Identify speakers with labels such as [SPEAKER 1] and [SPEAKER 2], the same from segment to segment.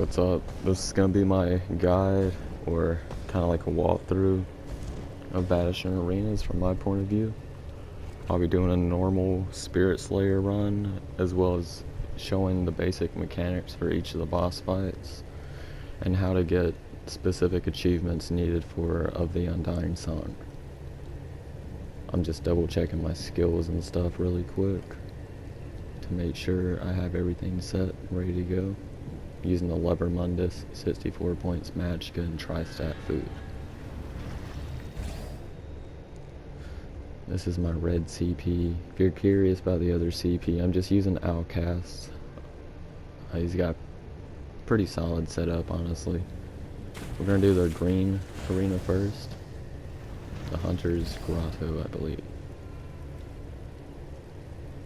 [SPEAKER 1] What's up? This is gonna be my guide, or kind of like a walkthrough of Vateshran arenas from my point of view. I'll be doing a normal Spirit Slayer run, as well as showing the basic mechanics for each of the boss fights, and how to get specific achievements needed for of the Undying song. I'm just double checking my skills and stuff really quick to make sure I have everything set and ready to go. Using the Lever Mundus, 64 points Magicka, and Tri-Stat food. This is my red CP. If you're curious about the other CP, I'm just using Outcast. He's got pretty solid setup, honestly. We're gonna do the green arena first. The Hunter's Grotto, I believe.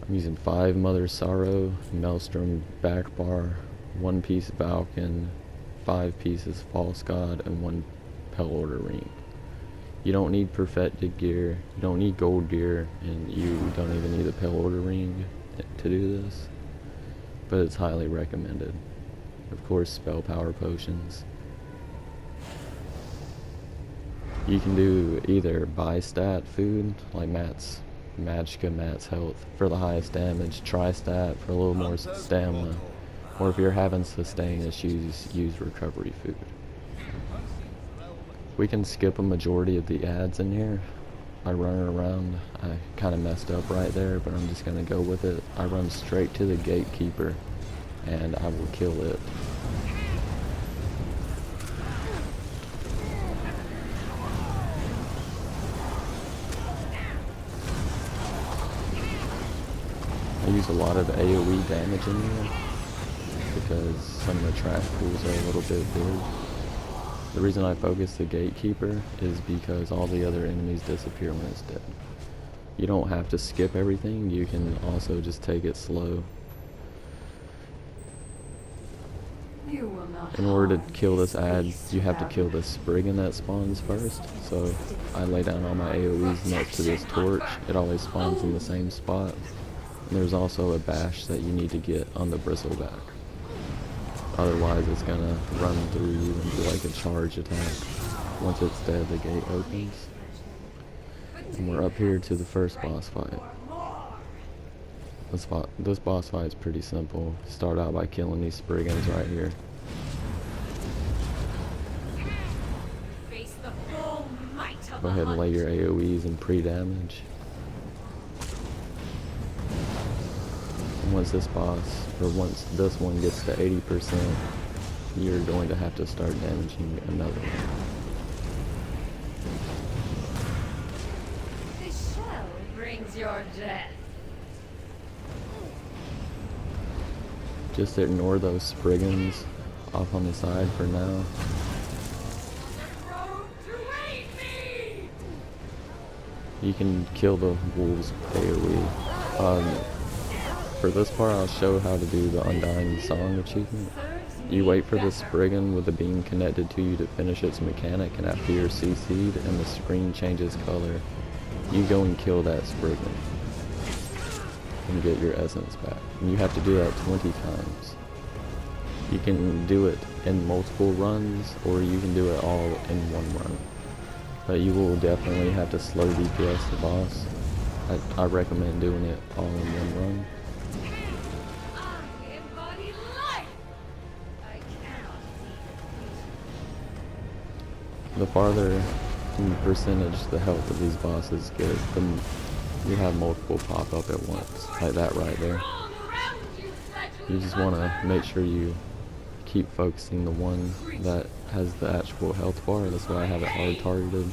[SPEAKER 1] I'm using 5 Mother Sorrow, Maelstrom back bar, 1 piece Valken, 5 pieces False God, and 1 Pell Order ring. You don't need perfected gear, you don't need gold gear, and you don't even need a Pell Order ring to do this, but it's highly recommended. Of course, spell power potions. You can do either buy stat food, like Matt's Magicka, Matt's health for the highest damage, Tri-Stat for a little more stamina, or if you're having sustain issues, use recovery food. We can skip a majority of the ads in here. I run around, I kind of messed up right there, but I'm just going to go with it. I run straight to the Gatekeeper, and I will kill it. I use a lot of AoE damage in here, because some of the trash pools are a little bit big. The reason I focus the Gatekeeper is because all the other enemies disappear when it's dead. You don't have to skip everything, you can also just take it slow. In order to kill this ad, you have to kill this Spriggan that spawns first. So I lay down all my AoEs next to this torch. It always spawns in the same spot. And there's also a bash that you need to get on the Bristleback. Otherwise it's gonna run through you and do like a charge attack. Once it's dead, the gate opens. And we're up here to the first boss fight. This boss fight is pretty simple. Start out by killing these Spriggans right here. Go ahead and lay your AoEs and pre-damage. Once this one gets to 80%, you're going to have to start damaging another one.
[SPEAKER 2] This shell brings your death.
[SPEAKER 1] Just ignore those Spriggans off on the side for now. You can kill the wolves with AoE. For this part, I'll show how to do the Undying song achievement. You wait for the Spriggan with the beam connected to you to finish its mechanic, and after you're CC'd and the screen changes color, you go and kill that Spriggan and get your essence back. And you have to do that 20 times. You can do it in multiple runs, or you can do it all in one run. But you will definitely have to slow DPS the boss. I recommend doing it all in one run. The farther percentage the health of these bosses get, you have multiple pop up at once, like that right there. You just want to make sure you keep focusing the one that has the actual health bar. That's why I have it hard targeted.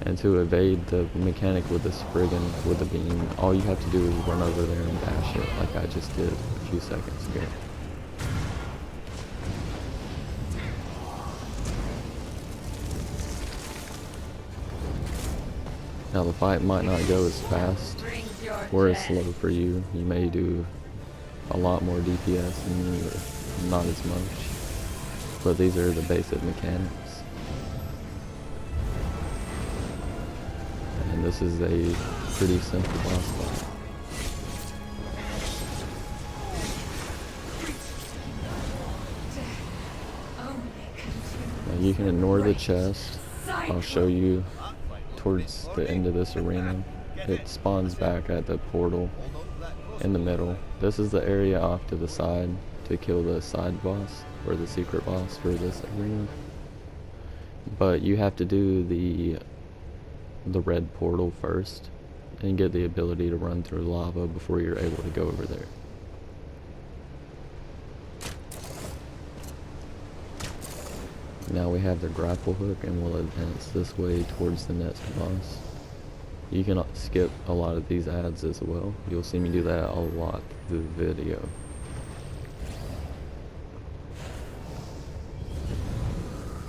[SPEAKER 1] And to evade the mechanic with the Spriggan with the beam, all you have to do is run over there and bash it, like I just did a few seconds ago. Now the fight might not go as fast or as slow for you. You may do a lot more DPS and not as much. But these are the basic mechanics. And this is a pretty simple boss fight. You can ignore the chest. I'll show you towards the end of this arena. It spawns back at the portal in the middle. This is the area off to the side to kill the side boss, or the secret boss for this arena. But you have to do the red portal first and get the ability to run through lava before you're able to go over there. Now we have the grapple hook, and we'll advance this way towards the next boss. You can skip a lot of these ads as well. You'll see me do that a lot through the video.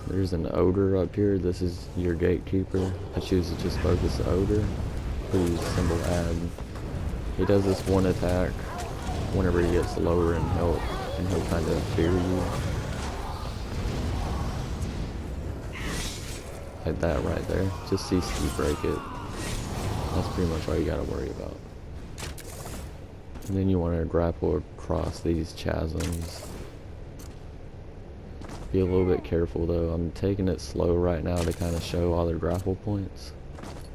[SPEAKER 1] There's an ogre up here. This is your gatekeeper. I choose to just focus the ogre. Pretty simple ad. He does this one attack whenever he gets lower in health, and he'll kind of fear you. Like that right there. Just CC break it. That's pretty much all you gotta worry about. And then you want to grapple across these chasms. Be a little bit careful though. I'm taking it slow right now to kind of show all the grapple points.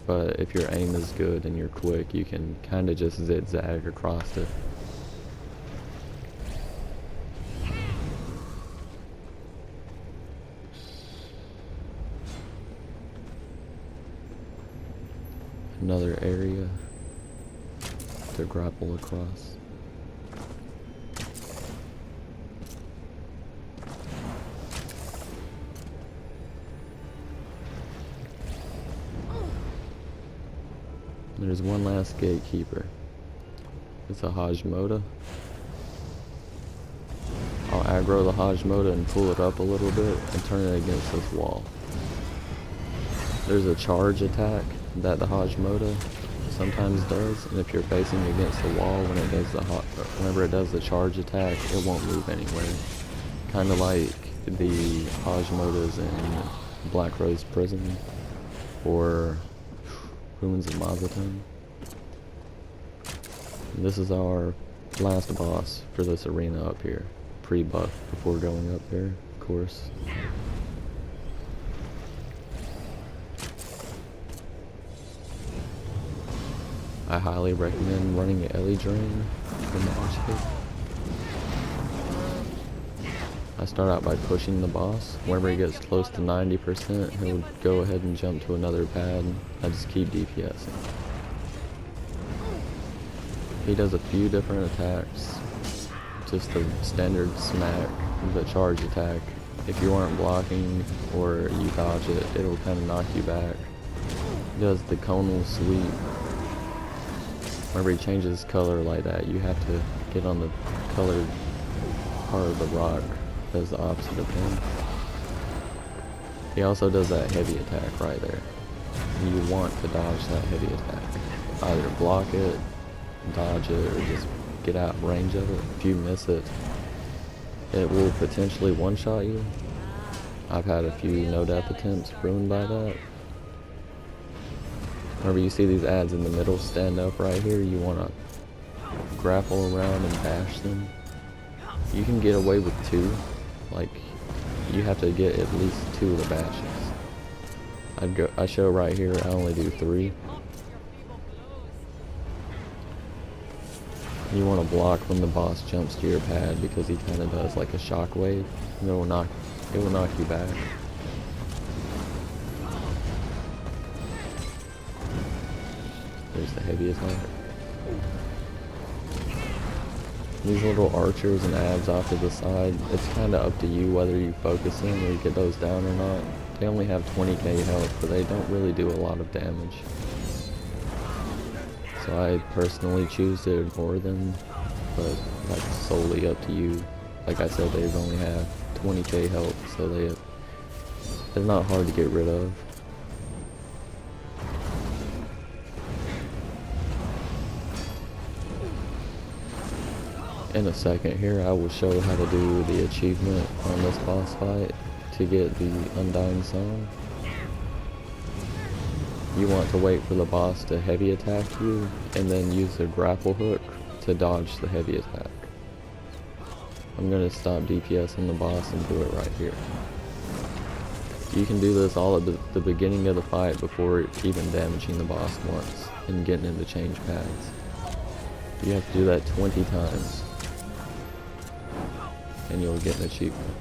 [SPEAKER 1] But if your aim is good and you're quick, you can kind of just zigzag across it. Another area to grapple across. There's one last gatekeeper. It's a Hajmoda. I'll aggro the Hajmoda and pull it up a little bit and turn it against this wall. There's a charge attack that the Hajmoda sometimes does, and if you're facing against the wall when it does whenever it does the charge attack, it won't move anywhere. Kind of like the Hajmodas in Black Rose Prison or Ruins of Mazatun. This is our last boss for this arena up here. Pre-buff before going up there, of course. I highly recommend running an Ellie Drain from the arcade. I start out by pushing the boss. Whenever he gets close to 90%, he'll go ahead and jump to another pad. I just keep DPSing. He does a few different attacks. Just the standard smack, the charge attack. If you aren't blocking or you dodge it, it'll kind of knock you back. He does the conal sweep. Whenever he changes color like that, you have to get on the colored part of the rock. Does the opposite of him. He also does that heavy attack right there. You want to dodge that heavy attack. Either block it, dodge it, or just get out of range of it. If you miss it, it will potentially one-shot you. I've had a few no-death attempts ruined by that. Whenever you see these ads in the middle stand up right here, you want to grapple around and bash them. You can get away with 2. Like, you have to get at least 2 of the bashes. I show right here, I only do 3. You want to block when the boss jumps to your pad because he kind of does like a shockwave. And it will knock you back. There's the heavy attack. These little archers and abs off to the side, it's kind of up to you whether you focus in or you get those down or not. They only have 20k health, but they don't really do a lot of damage. So I personally choose to ignore them, but that's solely up to you. Like I said, they only have 20k health, so they're not hard to get rid of. In a second here, I will show how to do the achievement on this boss fight to get the Undying song. You want to wait for the boss to heavy attack you, and then use the grapple hook to dodge the heavy attack. I'm going to stop DPS on the boss and do it right here. You can do this all at the beginning of the fight before even damaging the boss once and getting into change pads. You have to do that 20 times and you'll get an achievement.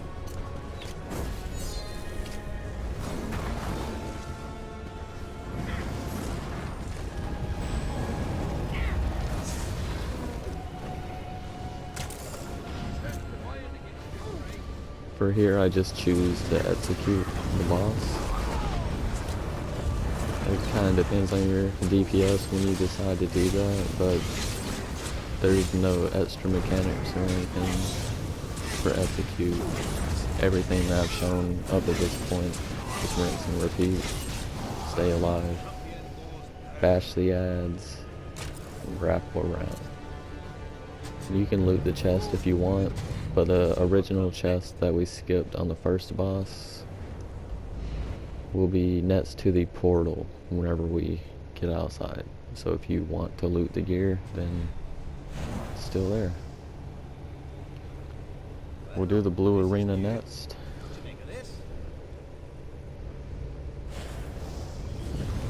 [SPEAKER 1] For here, I just choose to execute the boss. It kind of depends on your DPS when you decide to do that, but there's no extra mechanics or anything for execute. It's everything that I've shown up to this point, just rinse and repeat. Stay alive, bash the ads, and grapple around. You can loot the chest if you want, but the original chest that we skipped on the first boss will be next to the portal whenever we get outside. So if you want to loot the gear, then it's still there. We'll do the blue arena next.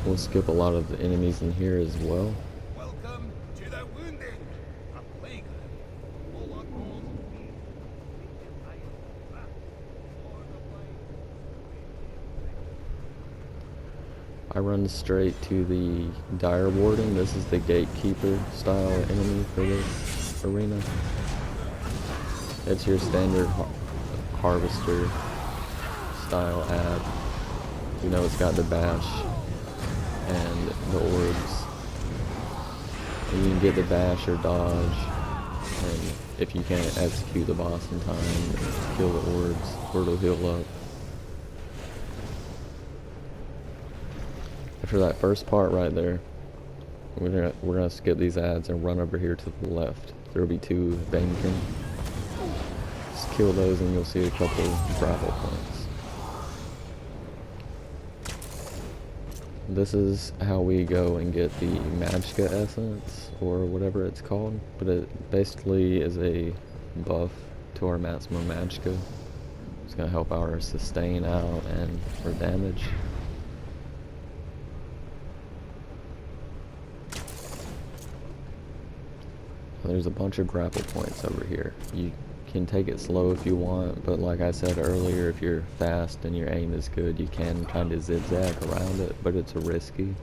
[SPEAKER 1] We'll skip a lot of the enemies in here as well.
[SPEAKER 3] Welcome to the Undying, a plague.
[SPEAKER 1] I run straight to the Dire Warden. This is the gatekeeper style enemy for this arena. It's your standard harvester style ad. You know, it's got the bash and the orbs. And you can get the bash or dodge, and if you can't execute the boss in time, kill the orbs, or it'll heal up. After that first part right there, we're gonna skip these ads and run over here to the left. There'll be 2 Bankin. Just kill those and you'll see a couple grapple points. This is how we go and get the Magicka essence, or whatever it's called, but it basically is a buff to our maximum Magicka. It's gonna help our sustain out and for damage. There's a bunch of grapple points over here. You can take it slow if you want, but like I said earlier, if you're fast and your aim is good, you can kind of zigzag around it, but it's risky.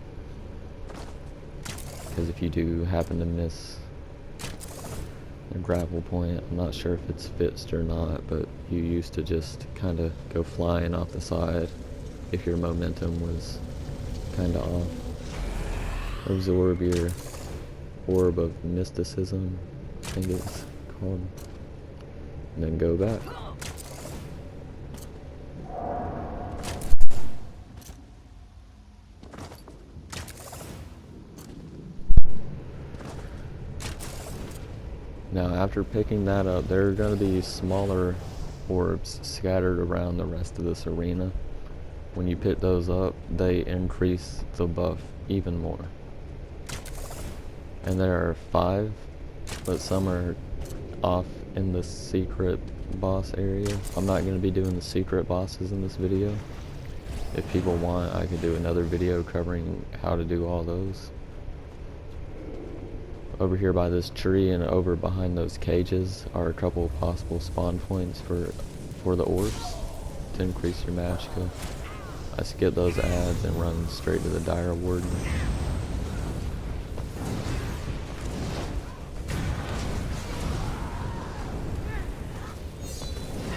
[SPEAKER 1] Because if you do happen to miss a grapple point, I'm not sure if it's fixed or not, but you used to just kind of go flying off the side if your momentum was kind of off. Absorb your Orb of Mysticism, I think it's called, and then go back. Now after picking that up, there are going to be smaller orbs scattered around the rest of this arena. When you pick those up, they increase the buff even more. And there are 5, but some are off in the secret boss area. I'm not going to be doing the secret bosses in this video. If people want, I could do another video covering how to do all those. Over here by this tree and over behind those cages are a couple of possible spawn points for the orbs to increase your Magicka. I skip those ads and run straight to the Dire Warden.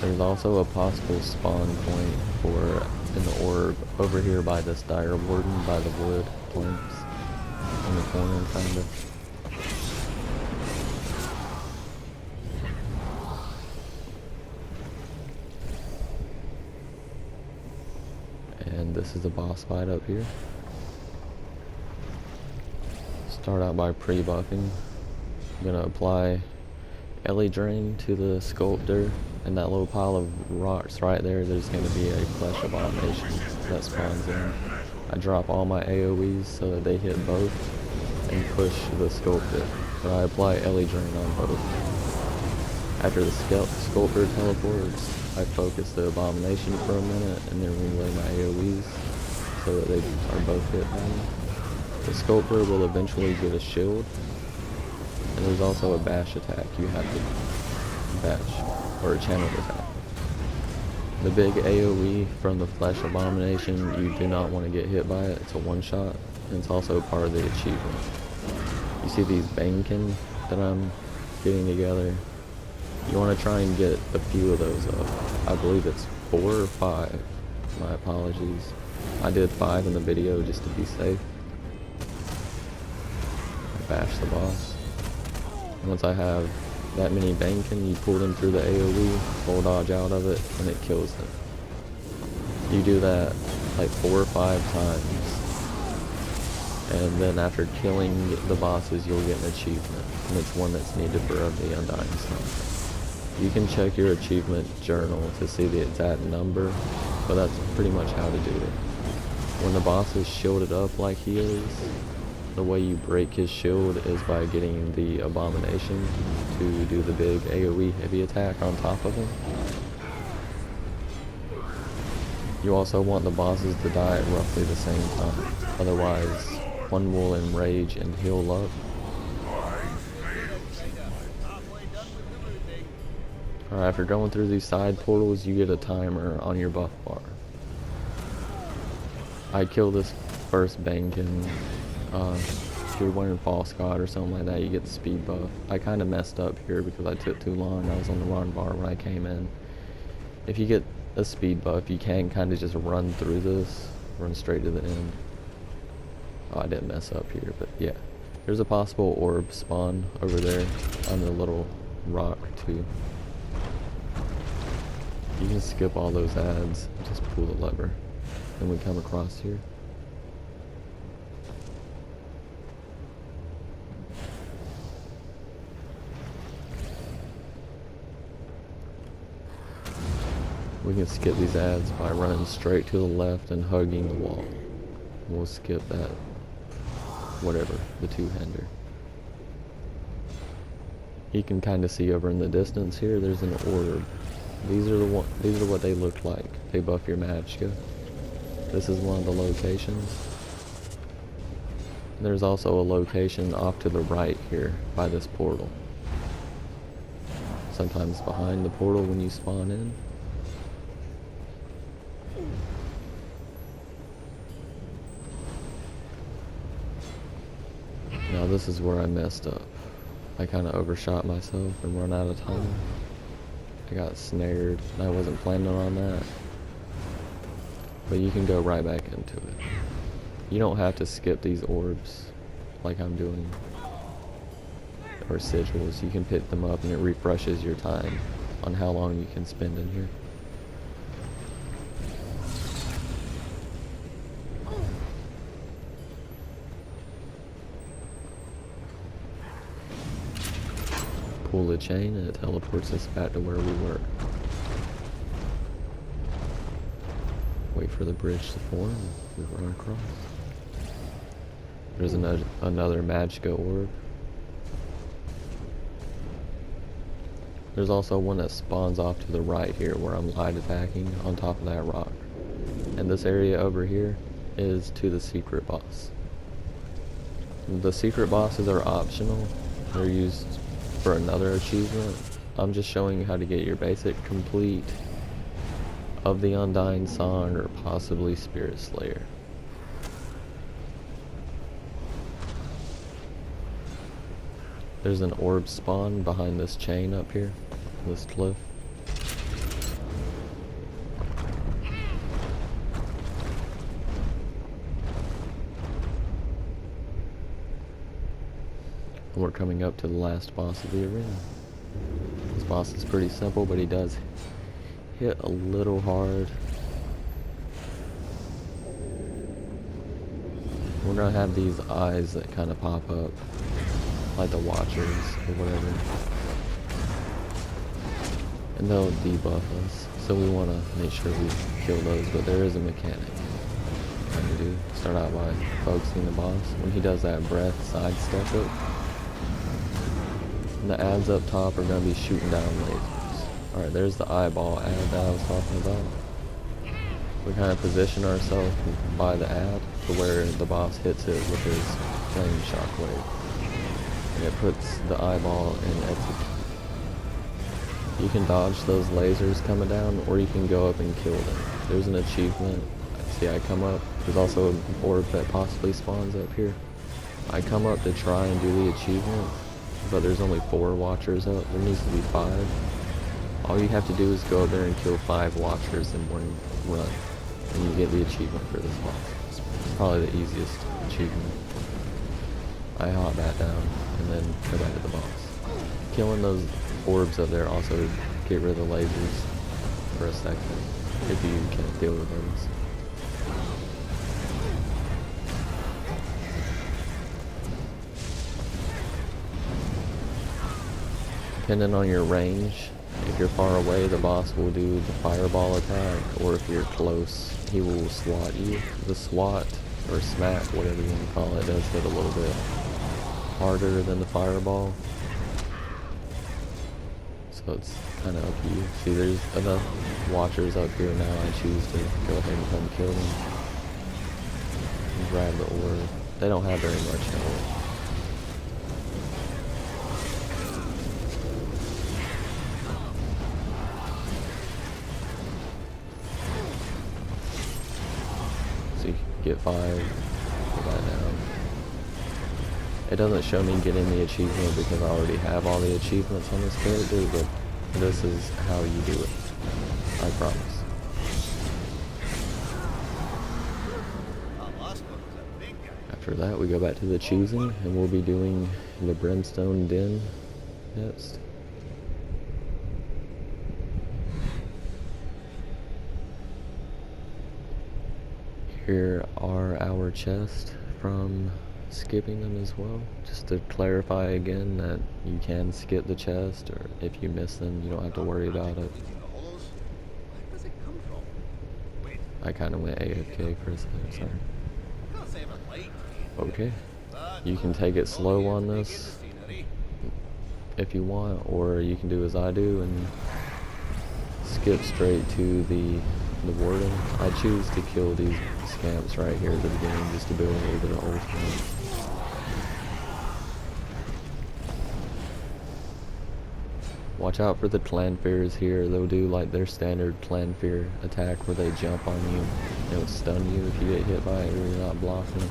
[SPEAKER 1] There's also a possible spawn point for in the orb over here by this Dire Warden, by the wood planks in the corner, kind of. And this is the boss fight up here. Start out by pre-buffing. I'm gonna apply Ellie Drain to the sculptor, and that little pile of rocks right there, there's going to be a Flesh Abomination that spawns in. I drop all my AoEs so that they hit both and push the sculptor, but I apply Ellie Drain on both. After the sculptor teleports, I focus the abomination for a minute and then relay my AoEs so that they are both hit by me. The sculptor will eventually get a shield, and there's also a bash attack you have to bash, or a channeled attack. The big AoE from the flesh abomination, you do not want to get hit by it. It's a one shot, and it's also part of the achievement. You see these Bankin that I'm getting together? You want to try and get a few of those up. I believe it's 4 or 5. My apologies. I did 5 in the video just to be safe. Bash the boss. Once I have that many Bankin, you pull them through the AoE, full dodge out of it, and it kills them. You do that like 4 or 5 times. And then after killing the bosses, you'll get an achievement. And it's one that's needed for the Undying Song. You can check your achievement journal to see the exact number, but that's pretty much how to do it. When the boss is shielded up like he is, the way you break his shield is by getting the abomination to do the big AoE heavy attack on top of him. You also want the bosses to die at roughly the same time, otherwise one will enrage and heal up. Alright, after going through these side portals, you get a timer on your buff bar. I killed this first Bankin. If you're wearing False God or something like that, you get the speed buff. I kind of messed up here because I took too long. I was on the wrong bar when I came in. If you get a speed buff, you can kind of just run through this, run straight to the end. Oh, I didn't mess up here, but yeah. There's a possible orb spawn over there on the little rock too. You can skip all those ads, just pull the lever, and we come across here. We can skip these ads by running straight to the left and hugging the wall. We'll skip that, whatever, the two-hander. You can kind of see over in the distance here, there's an orb. These are what they look like. They buff your magicka. This is one of the locations. There's also a location off to the right here by this portal. Sometimes behind the portal when you spawn in. Now this is where I messed up. I kind of overshot myself and run out of time. I got snared, and I wasn't planning on that. But you can go right back into it. You don't have to skip these orbs like I'm doing. Or sigils. You can pick them up and it refreshes your time on how long you can spend in here. Pull the chain and it teleports us back to where we were. Wait for the bridge to form and we run across. There's another magicka orb. There's also one that spawns off to the right here where I'm light attacking on top of that rock. And this area over here is to the secret boss. The secret bosses are optional. They're used for another achievement. I'm just showing you how to get your basic complete of the Undying Song or possibly Spirit Slayer. There's an orb spawn behind this chain up here, this cliff. We're coming up to the last boss of the arena. This boss is pretty simple, but he does hit a little hard. We're gonna have these eyes that kind of pop up, like the Watchers or whatever. And they'll debuff us, so we want to make sure we kill those, but there is a mechanic. Kind of do. Start out by focusing the boss. When he does that breath sidestep it, and the ads up top are going to be shooting down lasers. Alright, there's the eyeball ad that I was talking about. We kind of position ourselves by the ad to where the boss hits it with his flame shockwave. And it puts the eyeball in execute. You can dodge those lasers coming down, or you can go up and kill them. There's an achievement. See, I come up. There's also an orb that possibly spawns up here. I come up to try and do the achievement, but there's only 4 watchers up. There needs to be 5. All you have to do is go up there and kill 5 watchers in one run, and you get the achievement for this boss. It's probably the easiest achievement. I hop back down and then go back to the boss. Killing those orbs up there also get rid of the lasers for a second, if you can't deal with those. Depending on your range, if you're far away, the boss will do the fireball attack, or if you're close, he will swat you. The swat, or smack, whatever you want to call it, does hit a little bit harder than the fireball. So it's kind of up to you. See, there's enough watchers up here now. I choose to go ahead and come kill them. And grab the orb. They don't have very much health. So you get 5, go back down. It doesn't show me getting the achievement because I already have all the achievements on this character, but this is how you do it. I promise. After that, we go back to the choosing, and we'll be doing the Brimstone Den next. Here are our chests from skipping them as well. Just to clarify again that you can skip the chest, or if you miss them, you don't have to worry about it. I kind of went AFK for a second, sorry. Okay. You can take it slow on this if you want, or you can do as I do and skip straight to the warden. I choose to kill these scamps right here at the beginning just to build a little bit of ultimate. Watch out for the Clanfears here. They'll do like their standard Clanfear attack where they jump on you. They'll stun you if you get hit by it or you're not blocking.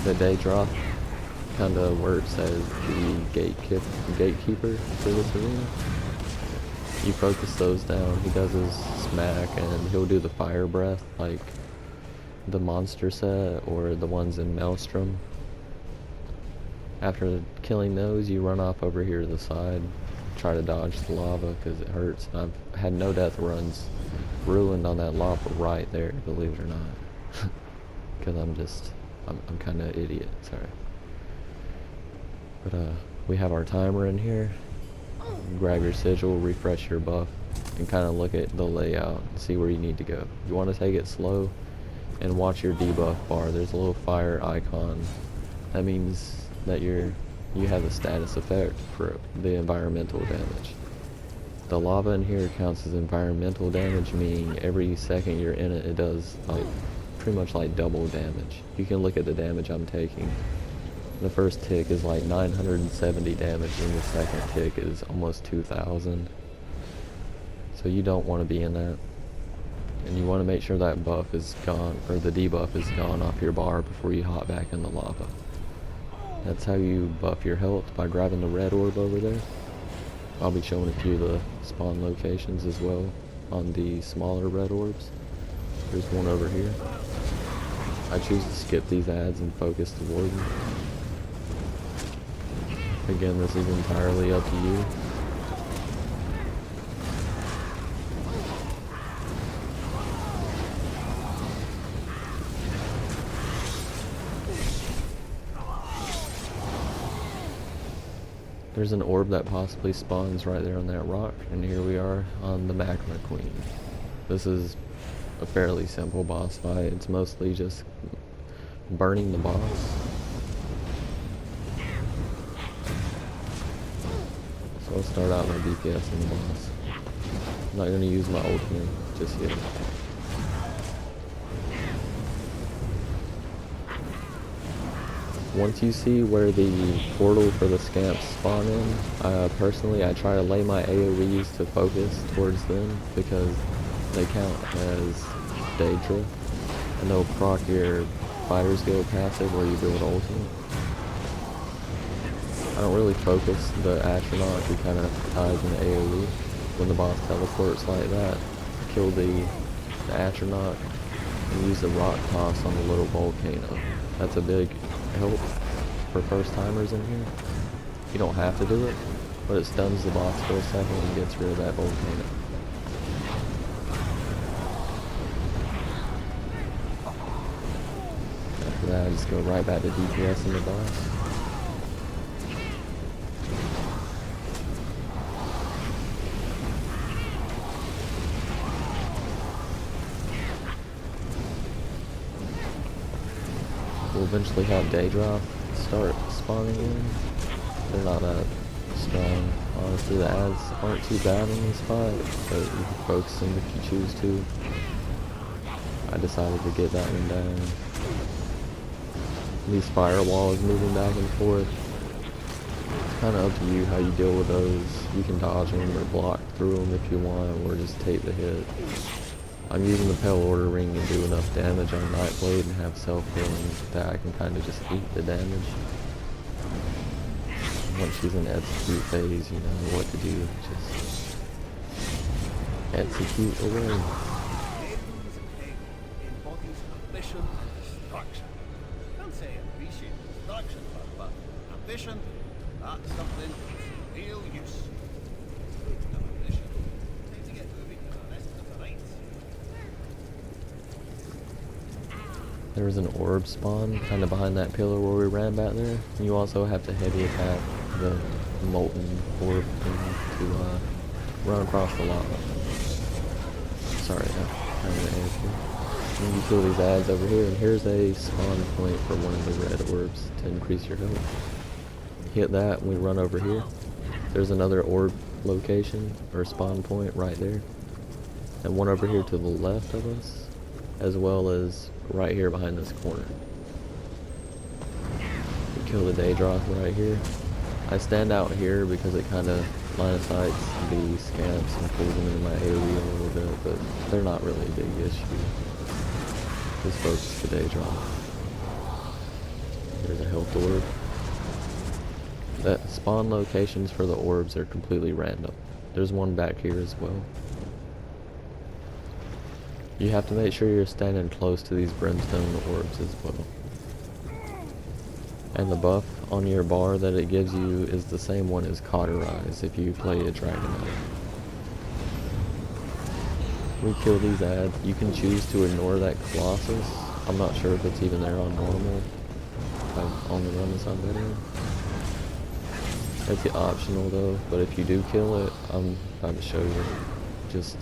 [SPEAKER 1] The day drop kind of works as the gatekeeper for this arena. You focus those down. He does his smack and he'll do the fire breath like the monster set or the ones in Maelstrom. After killing those, you run off over here to the side, try to dodge the lava because it hurts. I've had no death runs ruined on that lava right there, believe it or not. Because I'm kind of an idiot, sorry. But we have our timer in here. Grab your sigil, refresh your buff, and kind of look at the layout and see where you need to go. You want to take it slow and watch your debuff bar. There's a little fire icon. That means that you have a status effect for the environmental damage. The lava in here counts as environmental damage, meaning every second you're in it, it does like pretty much like double damage. You can look at the damage I'm taking. The first tick is like 970 damage and the second tick is almost 2,000. So you don't want to be in that. And you want to make sure that buff is gone, or the debuff is gone off your bar before you hop back in the lava. That's how you buff your health, by grabbing the red orb over there. I'll be showing a few of the spawn locations as well on the smaller red orbs. There's one over here. I choose to skip these ads and focus the warden. Again, this is entirely up to you. There's an orb that possibly spawns right there on that rock, and here we are on the Magma Queen. This is a fairly simple boss fight. It's mostly just burning the boss. So I'll start out my DPS on the boss. I'm not gonna use my ultimate just yet. Once you see where the portal for the scamps spawn in, personally I try to lay my AoEs to focus towards them because they count as Daedra, and they'll proc your Fighter's Guild passive where you build ultimate. I don't really focus the astronaut who kind of ties in the AoE. When the boss teleports like that, kill the astronaut and use the rock toss on the little volcano. That's a big help for first timers in here. You don't have to do it, but it stuns the boss for a second and gets rid of that volcano. After that, I just go right back to DPS in the boss. We'll eventually have Daedra start spawning in. They're not that strong. Honestly, the ads aren't too bad in this fight, but you can focus them if you choose to. I decided to get that one down. These firewalls moving back and forth. It's kind of up to you how you deal with those. You can dodge them or block through them if you want, or just take the hit. I'm using the Pale Order Ring to do enough damage on Nightblade and have self-healing that I can kind of just eat the damage. Once she's in execute phase, you know what to do. Just execute away.
[SPEAKER 3] Nails embodies ambition and destruction. Don't say appreciate destruction, but ambition, that's something of real use. Speaking of ambition, time to get moving to the rest of the rites.
[SPEAKER 1] There was an orb spawn kind of behind that pillar where we ran back there. You also have to heavy attack the molten orb thing to run across the lava. Sorry, I'm kind of AFK. And you kill these ads over here, and here's a spawn point for one of the red orbs to increase your health. Hit that, and we run over here. There's another orb location or spawn point right there, and one over here to the left of us, as well as right here behind this corner. We kill the Daedra right here. I stand out here because it kind of line of sights the scamps and pulls them into my AoE a little bit, but they're not really a big issue. Just focus the Daedra. There's a health orb. The spawn locations for the orbs are completely random. There's one back here as well. You have to make sure you're standing close to these brimstone orbs as well. And the buff on your bar that it gives you is the same one as Cauterize if you play a Dragonite. We kill these ads. You can choose to ignore that Colossus. I'm not sure if it's even there on normal. I've only run this on Veteran. It's optional though, but if you do kill it, I'm about to show you. Just,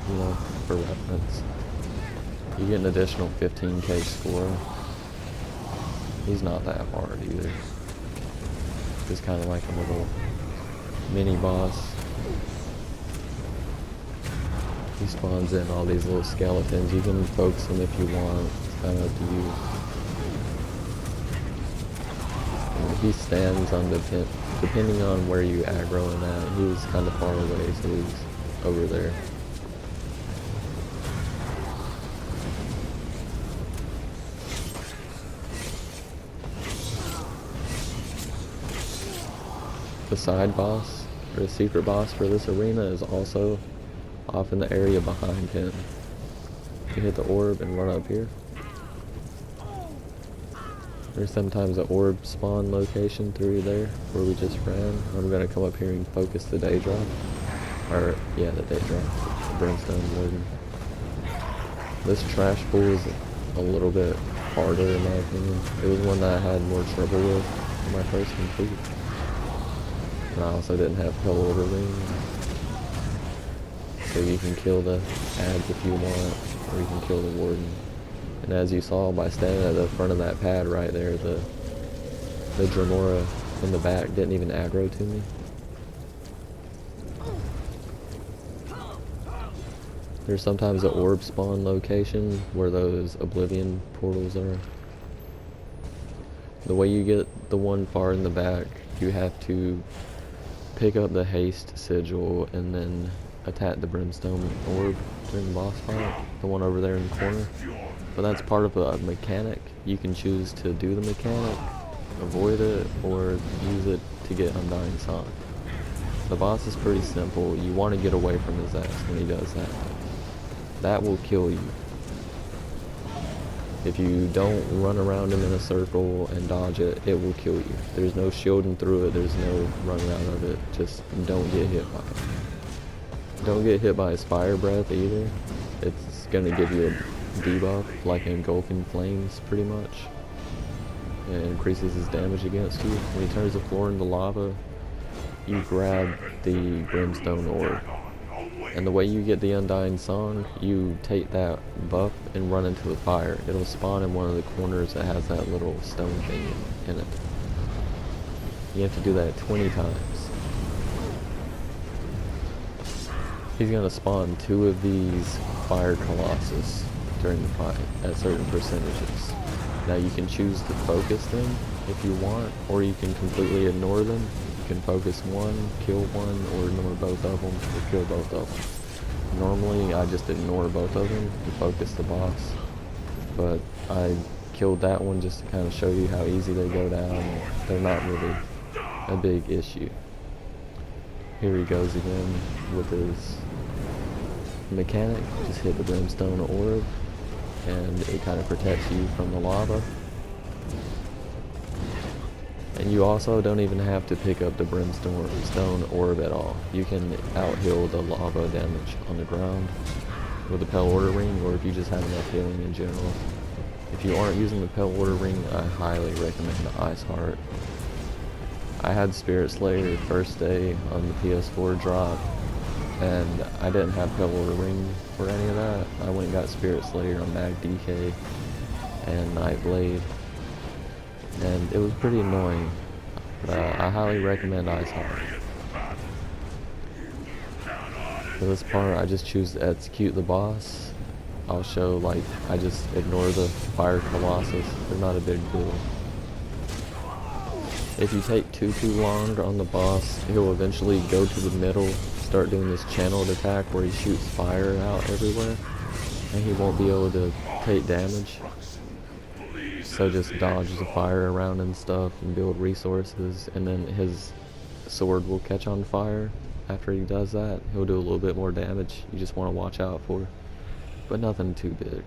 [SPEAKER 1] you know, for reference. You get an additional 15k score. He's not that hard either. Just kind of like a little mini boss. He spawns in all these little skeletons. You can focus them if you want. It's kind of up to you. And he stands on depending on where you aggro him at. He was kind of far away, so he's over there. The side boss, or the secret boss for this arena, is also off in the area behind him. You hit the orb and run up here. There's sometimes an orb spawn location through there where we just ran. I'm gonna come up here and focus the Daedra. Or, yeah, the Daedra. The Brimstone Warden. This trash pool is a little bit harder in my opinion. It was one that I had more trouble with in my first complete. And I also didn't have Pale Order Ring. So you can kill the ads if you want, or you can kill the Warden. And as you saw by standing at the front of that pad right there, the Dremora in the back didn't even aggro to me. There's sometimes an orb spawn location where those oblivion portals are. The way you get the one far in the back, you have to pick up the haste sigil and then attack the brimstone orb during the boss fight, the one over there in the corner. But that's part of a mechanic. You can choose to do the mechanic, avoid it, or use it to get Undying Song. The boss is pretty simple. You want to get away from his ass when he does that. That will kill you. If you don't run around him in a circle and dodge it, it will kill you. There's no shielding through it, there's no run around of it. Just don't get hit by it. Don't get hit by his fire breath either. It's gonna give you a debuff, like engulfing flames pretty much. It increases his damage against you. When he turns the floor into lava, you grab the brimstone orb. And the way you get the Undying Song, you take that buff and run into the fire. It'll spawn in one of the corners that has that little stone thing in it. You have to do that 20 times. He's gonna spawn 2 of these fire colossus during the fight at certain percentages. Now you can choose to focus them if you want, or you can completely ignore them. You can focus one, kill one, or ignore both of them, or kill both of them. Normally I just ignore both of them to focus the boss, but I killed that one just to kind of show you how easy they go down. They're not really a big issue. Here he goes again with his mechanic. Just hit the brimstone orb and it kind of protects you from the lava. And you also don't even have to pick up the brimstone orb at all. You can out-heal the lava damage on the ground with the Pale Order Ring, or if you just have enough healing in general. If you aren't using the Pale Order Ring, I highly recommend the Ice Heart. I had Spirit Slayer first day on the PS4 drop, and I didn't have Pale Order Ring for any of that. I went and got Spirit Slayer on Mag DK and Nightblade, and it was pretty annoying, but I highly recommend Ice Heart. For this part, I just choose to execute the boss. I'll show, like, I just ignore the fire colossus. They're not a big deal. If you take too long on the boss, he'll eventually go to the middle, start doing this channeled attack where he shoots fire out everywhere, and he won't be able to take damage. So just dodge the fire around and stuff and build resources, and then his sword will catch on fire. After he does that, he'll do a little bit more damage. You just want to watch out for, but nothing too big.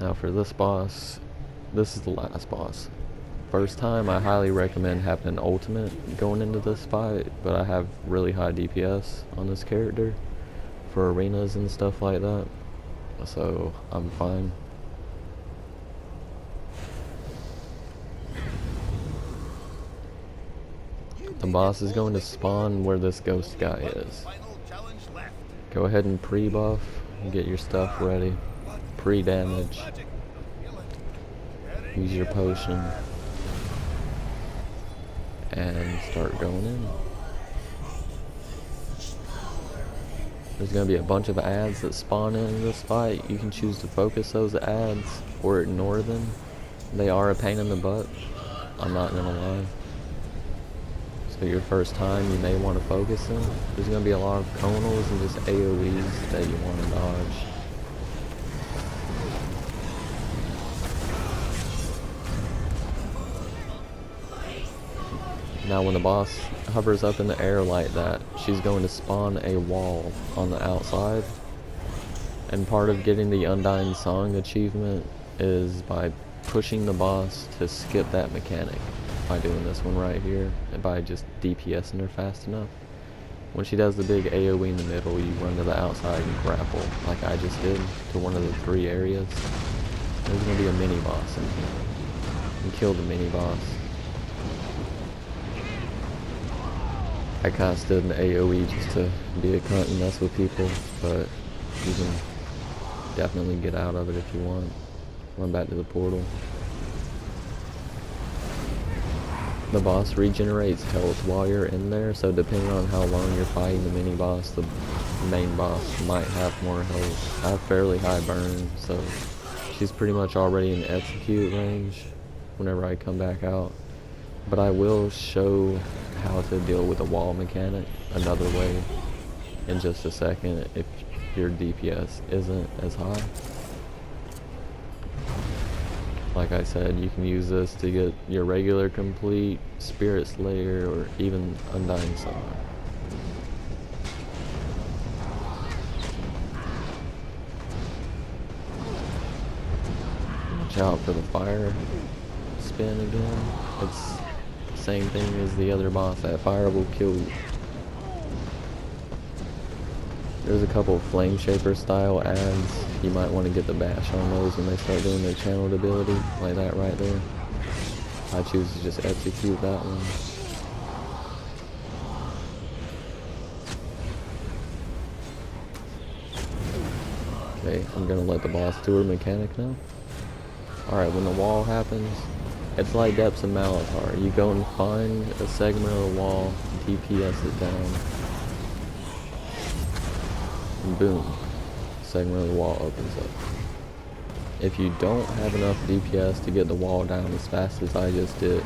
[SPEAKER 1] Now for this boss, this is the last boss. First time, I highly recommend having an ultimate going into this fight, but I have really high DPS on this character for arenas and stuff like that, so I'm fine. The boss is going to spawn where this ghost guy is. Go ahead and pre-buff and get your stuff ready. Pre-damage. Use your potion. And start going in. There's going to be a bunch of ads that spawn in this fight. You can choose to focus those ads or ignore them. They are a pain in the butt, I'm not going to lie. So your first time, you may want to focus them. There's going to be a lot of conals and just AoEs that you want to dodge. Now when the boss hovers up in the air like that, she's going to spawn a wall on the outside. And part of getting the Undying Song achievement is by pushing the boss to skip that mechanic. By doing this one right here, and by just DPSing her fast enough. When she does the big AoE in the middle, you run to the outside and grapple, like I just did, to one of the 3 areas. There's going to be a mini-boss in here. And kill the mini-boss. I kind of stood in the AoE just to be a cunt and mess with people, but you can definitely get out of it if you want. Run back to the portal. The boss regenerates health while you're in there, so depending on how long you're fighting the mini boss, the main boss might have more health. I have fairly high burn, so she's pretty much already in execute range whenever I come back out. But I will show how to deal with the wall mechanic another way in just a second if your DPS isn't as high. Like I said, you can use this to get your regular complete, Spirit Slayer, or even Undying Song. Watch out for the fire spin again. It's the same thing as the other boss. That fire will kill you. There's a couple of Flame Shaper style ads. You might want to get the bash on those when they start doing their channeled ability, like that right there. I choose to just execute that one. Okay, I'm gonna let the boss do her mechanic now. Alright, when the wall happens, it's like Depths of Malatar. You go and find a segment of the wall, DPS it down, and boom, segment of the wall opens up. If you don't have enough DPS to get the wall down as fast as I just did,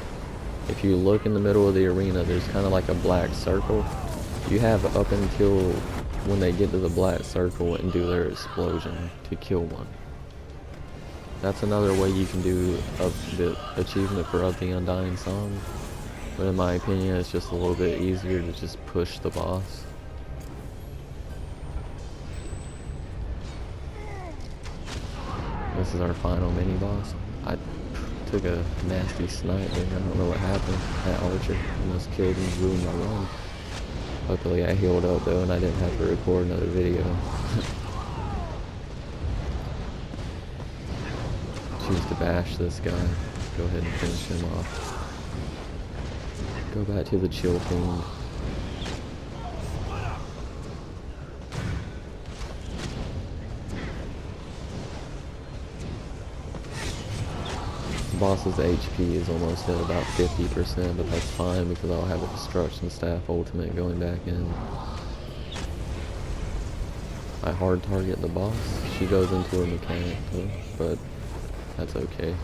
[SPEAKER 1] if you look in the middle of the arena, there's kind of like a black circle. You have up until when they get to the black circle and do their explosion to kill one. That's another way you can do the achievement for Of the Undying Song. But in my opinion, it's just a little bit easier to just push the boss. This is our final mini boss. I took a nasty snipe there. I don't know what happened. That archer almost killed me, ruined my run. Luckily I healed up though and I didn't have to record another video. Choose to bash this guy. Go ahead and finish him off. Go back to the Chill Fiend. The boss's HP is almost at about 50%, but that's fine because I'll have a Destruction Staff ultimate going back in. I hard target the boss. She goes into her mechanic though, but that's okay.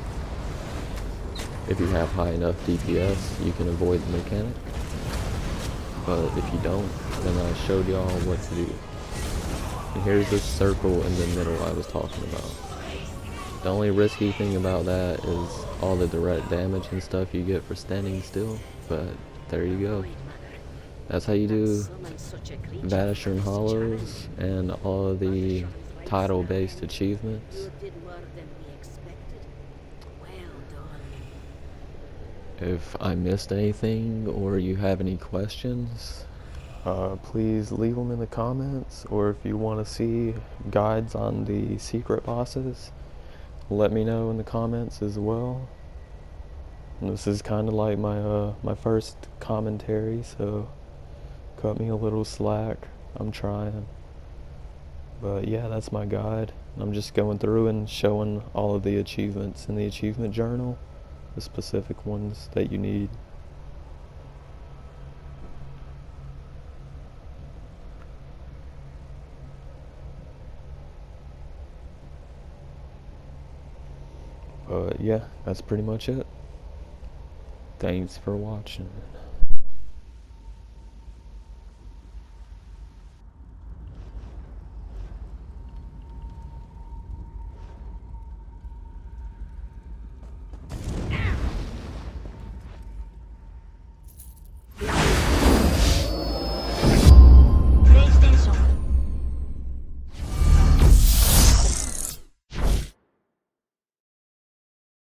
[SPEAKER 1] If you have high enough DPS, you can avoid the mechanic. But if you don't, then I showed y'all what to do. And here's this circle in the middle I was talking about. The only risky thing about that is all the direct damage and stuff you get for standing still, but there you go. That's how you do Vateshran Hollows and all of the title-based achievements. If I missed anything or you have any questions, please leave them in the comments, or if you want to see guides on the secret bosses, let me know in the comments as well. And this is kind of like my first commentary, so cut me a little slack. I'm trying. But yeah, that's my guide. I'm just going through and showing all of the achievements in the achievement journal, the specific ones that you need. But yeah, that's pretty much it. Thanks for watching.